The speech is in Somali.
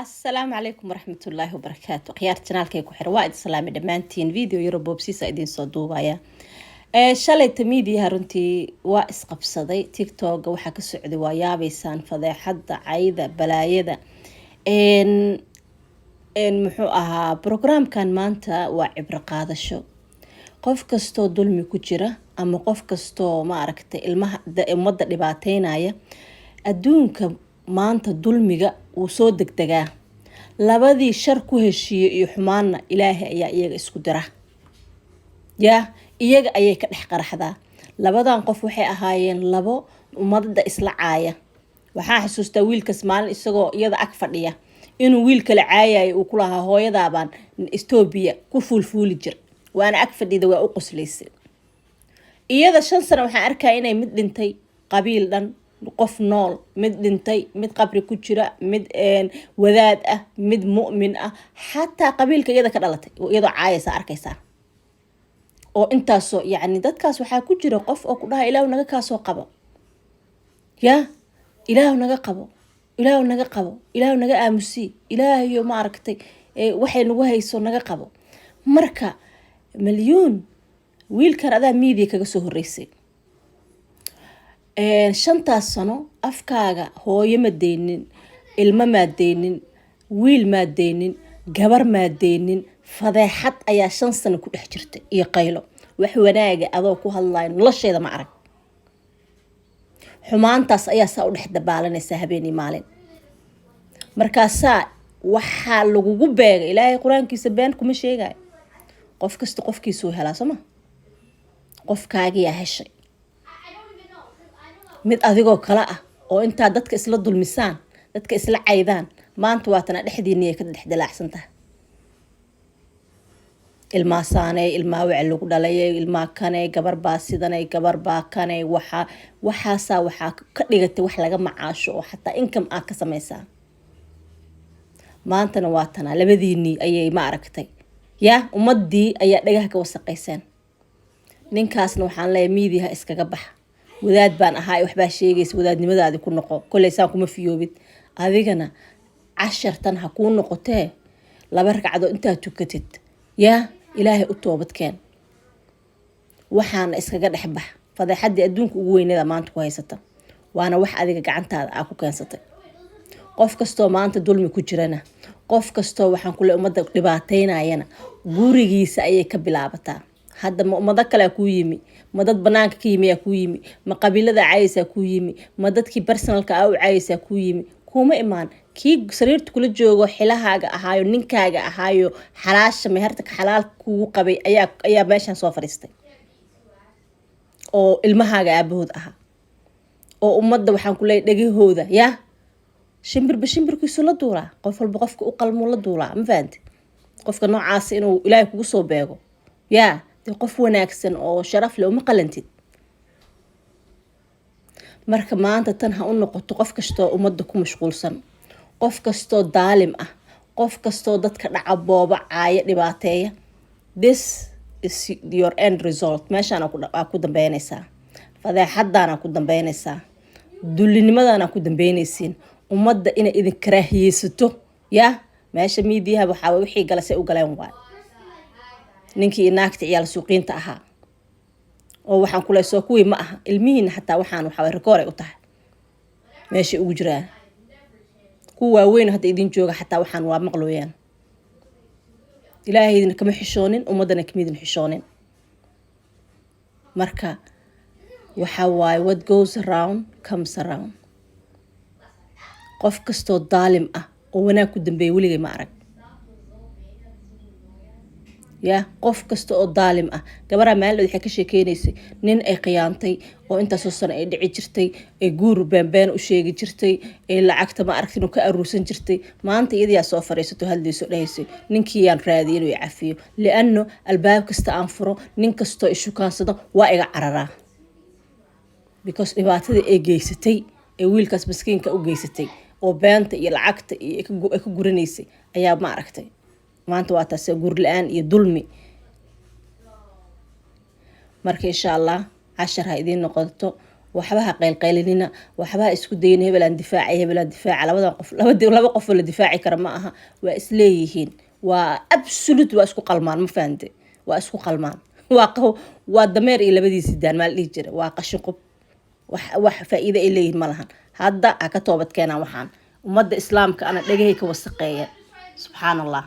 السلام عليكم ورحمة الله وبركاته. خيار جنالكي ku xir waa idin salaami dhamaantiin video yaro boobsiisa idin soo duubaya. Shalay tamiidiyaha runtii waa isqabsaday TikTok waxa ka socday waa yaabaysaan fadeexada cayda balaayada muxuu ahaa programkan maanta waa cibro qaadasho qof kasto dulmi ku jira ama qof kasto ma aragtay ilmaha umada dhibaateynaya adduunka maanta dulmiga uu soo degdegaa labadii shar ku heshiiyay iyo xumaana ilaahay ayaa iyaga isku dira iyaga ayay ka dhex qaraxdaa labadan qof waxay ahaayeen labo ummadda isla caaya waxaa xasuustaa wiilkaas maalin isagoo iyada ag fadhiya inuu wiil kale caayay uu ku lahaa hooyadaabaan Ethiopia ku fuulfuuli jir waana ag fadhida waa u qoslaysay iyada 5 sano waxaan arkaa inay mid dhintay qabiil dhan qof nool mid dhintay mid qabri ku jira mid wadaad ah mid mu'min ah hatta qabiilka iyada ka dhalatay oo iyada caayaysa arkaysa oo intaasoo yani dadkaas waxa ku jira qof oo ku dhahay ilaahu naga kaasoo qabo ilaahu naga qabo ilaahu naga qabo ilaahu naga aamusi ilaahiyo ma aragtay waxay nagu hayso naga qabo marka milyuun wiilkan adaa media kaga soo horeysay 5 sano afkaaga hooyo ma deynin ilmo ma deynin wiil ma deynin gabar ma deynin fadeexad ayaa 5 sano ku dhex jirtay iyo qaylo wax wanaaga adoo ku hadlayn nolosheeda ma arag xumaantaas ayaa saa u dhex dabaalanaysa habeenii maalin markaasa waxa lagugu beegay ilaahay quraankiisa been kuma sheegay qof kasta qofkiisu helaa sama qofkaaga heshay mid adigoo kala ah oo inta dadka isla dulmisaan dadka isla caydaan maanta waatana dhexdiinii ka dhex dalaacsantahay ilma saanay ilma wacay lagu dhalay ilma kanay gabar baa sidanay gabar baa kanay waxa ka dhigatay wax laga macaasho oo xataa income ah ka sameeysaa maantana waatana labadiinii ayay ma aragtay ummadii ayaa dhagaha ka wasaqayseen ninkaasna waxaan leeyahay media iskaga bax wadaad baan ahaa waxba sheegaysa wadaadnimadaadi ku noqo koleysaan kuma fiyoobid adigana 10 tan ha ku noqotee laba ragcado inta tukatid ilaahay u toobadkeen waxaana iskaga dhex bax fadeexadii adduunka ugu weynada maanta ku haysata waana wax adiga gacantaada aad ku keensatay qof kasto maanta dulmi ku jirana qof kasto waxaan kule umada dhibaateynayana gurigiisa ayay ka bilaabataa hadda umada kale ku yimi ma dad banaanka ka yimi ku yimi ma qabiilada caayisa ku yimi ma dadkii personalka ah u caayisa ku yimi kuma imaan kii sariirta kula joogo xilahaaga ahaayo ninkaaga ahaayo xalaasha meherta ka xalaal kugu qabay ayaa meeshan soo fariistay oo ilmahaaga aabahood aha oo umada waxaan ku leeyahay dhagahooda shimbirkiisu la duulaa qof walba qofka u qalmo la duulaa ma fahanti qofka noocaas inuu ilaahay kugu soo beego qof wanaagsan oo sharaf leh uma qalantid marka maanta tan ha u noqoto qof kasto umada ku mashquulsan qof kasto daalim ah qof kasto dadka dhaca booba caaya dhibaateeya this is your end result meeshana ku dambeynaysa fadeexadana ku dambeynaysa dulinimadana ku dambeynaysiin umada inay idin karaahiyeysato meesha media waxa wixii galasay u galeen waa ninkii naagta ciyaal suuqiinta ahaa oo waxaan kula soo kuwii ma aha ilmihiina xataa waxaan waxa record ay u tahay meesha ugu jiraan kuwa weyn hadda idin jooga xataa waxaan waa maqlooyaan ilaahayna kama xishoonin umadana kamidin xishoonin marka waxa waay what goes around comes around qof kasto daalim ah oo wanaag ku dambeeyay waligeey ma arag qof kasta oo daalim ah gabadha maalin waxay ka sheekeynaysa nin ay qiyaantay oo inta soo sano ay dhici jirtay ay guur been u sheegi jirtay ay lacagta ma aragtin ka aruursan jirtay maanta iyada soo fariisato haldiiso dhahaysay ninkii aan raadiyay inuu cafiyo li'anno albaab kasta aan furo nin kasto ishu kaansado waa iga cararaa because dhibaatada ay geysatay ee wiilkaas miskiinka u geysatay oo beenta iyo lacagta iyo ka guranaysay ayaa ma aragtay maanta waa taas guur la'aan iyo dulmi marka insha Allah 10 ha idin noqoto waxbaha qaylqaylinina waxbaha isku dayin hebelaan difaaca labadan qof laba qof la difaaci kara ma aha waa isleeyihiin waa absolute waa isku qalmaan ma fahamte waa isku qalmaan waa dameer iyo labadiisii daan maal dhihi jira waa qashin qub wax faa'iido ay leeyihiin ma lahan hadda ha ka toobad keenaan waxaan ummadda islaamka ana dhagahay ka wasaqeeyeen subxaan allah